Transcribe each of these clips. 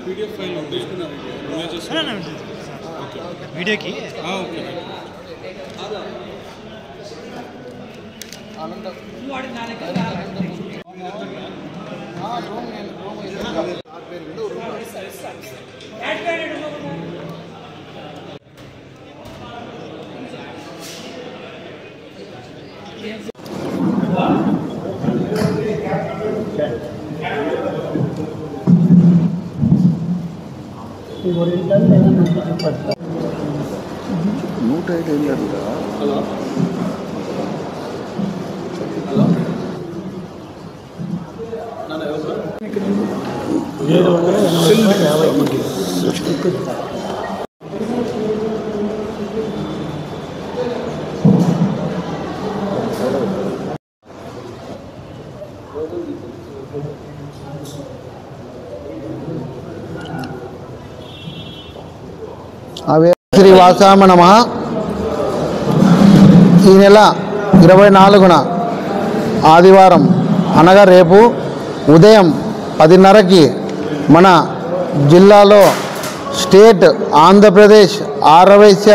PDF file ఉంది images okay వీడియోకి okay నూట ఐదు ఏంటంటే హలో అవే శ్రీవాసామ నమః. ఈ నెల 24న ఆదివారం అనగా రేపు ఉదయం 10:30కి మన జిల్లాలో స్టేట్ ఆంధ్రప్రదేశ్ ఆర్యవైశ్య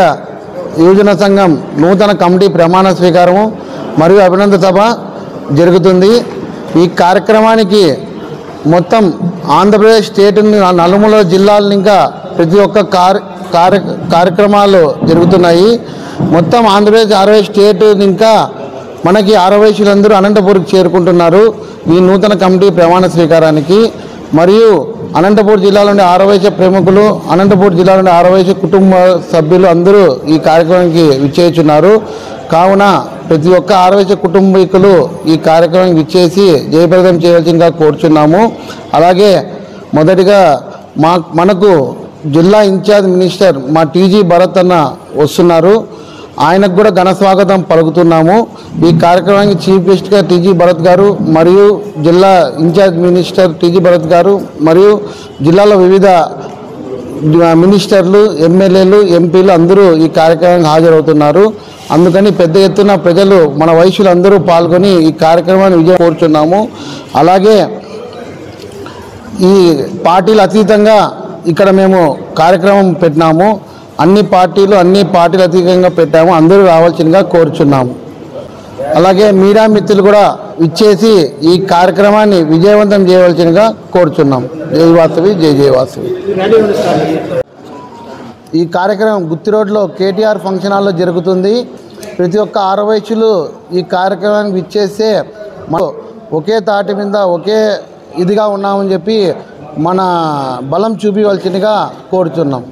యువజన సంఘం నూతన కమిటీ ప్రమాణ స్వీకారము మరియు అభినందన సభ జరుగుతుంది. ఈ కార్యక్రమానికి మొత్తం ఆంధ్రప్రదేశ్ స్టేట్ నలుమూల జిల్లాల ఇంకా ప్రతి ఒక్క కార్యక్రమాలు జరుగుతున్నాయి. మొత్తం ఆంధ్రప్రదేశ్ ఆర్యవైశ్య స్టేట్ ఇంకా మనకి ఆర్యవైశ్యులందరూ అనంతపూర్కి చేరుకుంటున్నారు ఈ నూతన కమిటీ ప్రమాణ స్వీకారానికి. మరియు అనంతపూర్ జిల్లాలోని ఆర్యవైశ్య ప్రముఖులు, అనంతపూర్ జిల్లాలోని ఆర్యవైశ్య కుటుంబ సభ్యులు అందరూ ఈ కార్యక్రమానికి విచ్చేస్తున్నారు. కావున ప్రతి ఒక్క ఆర్యవైశ్య కుటుంబీకులు ఈ కార్యక్రమానికి విచ్చేసి జయప్రదం చేయవలసిందిగా కోరుచున్నాము. అలాగే మొదటిగా మనకు జిల్లా ఇన్ఛార్జ్ మినిస్టర్ మా టీజీ భరత్ అన్న వస్తున్నారు. ఆయనకు కూడా ఘన స్వాగతం పలుకుతున్నాము. ఈ కార్యక్రమానికి చీఫ్ గెస్ట్గా టీజీ భరత్ గారు మరియు జిల్లా ఇన్ఛార్జ్ మినిస్టర్ టీజీ భరత్ గారు మరియు జిల్లాలో వివిధ మినిస్టర్లు, ఎమ్మెల్యేలు, ఎంపీలు అందరూ ఈ కార్యక్రమానికి హాజరవుతున్నారు. అందుకని పెద్ద ఎత్తున ప్రజలు, మన వైశ్యులందరూ పాల్గొని ఈ కార్యక్రమాన్ని విజయం కోరుచున్నాము. అలాగే ఈ పార్టీలు అతీతంగా ఇక్కడ మేము కార్యక్రమం పెట్టినాము. అన్ని పార్టీలు అతీతంగా పెట్టాము. అందరూ రావాల్సిందిగా కోరుచున్నాము. అలాగే మీడియా మిత్రులు కూడా ఇచ్చేసి ఈ కార్యక్రమాన్ని విజయవంతం చేయవలసిందిగా కోరుచున్నాం. జై వాసవి, జై జై వాసవి. ఈ కార్యక్రమం గుత్తి రోడ్లో కేటీఆర్ ఫంక్షన్ హాల్లో జరుగుతుంది. ప్రతి ఒక్క ఆర్యవైశ్యులు ఈ కార్యక్రమానికి ఇచ్చేస్తే మనం ఒకే తాటి మీద ఒకే ఇదిగా ఉన్నామని చెప్పి మన బలం చూపించవలసిందిగా కోరుచున్నాం.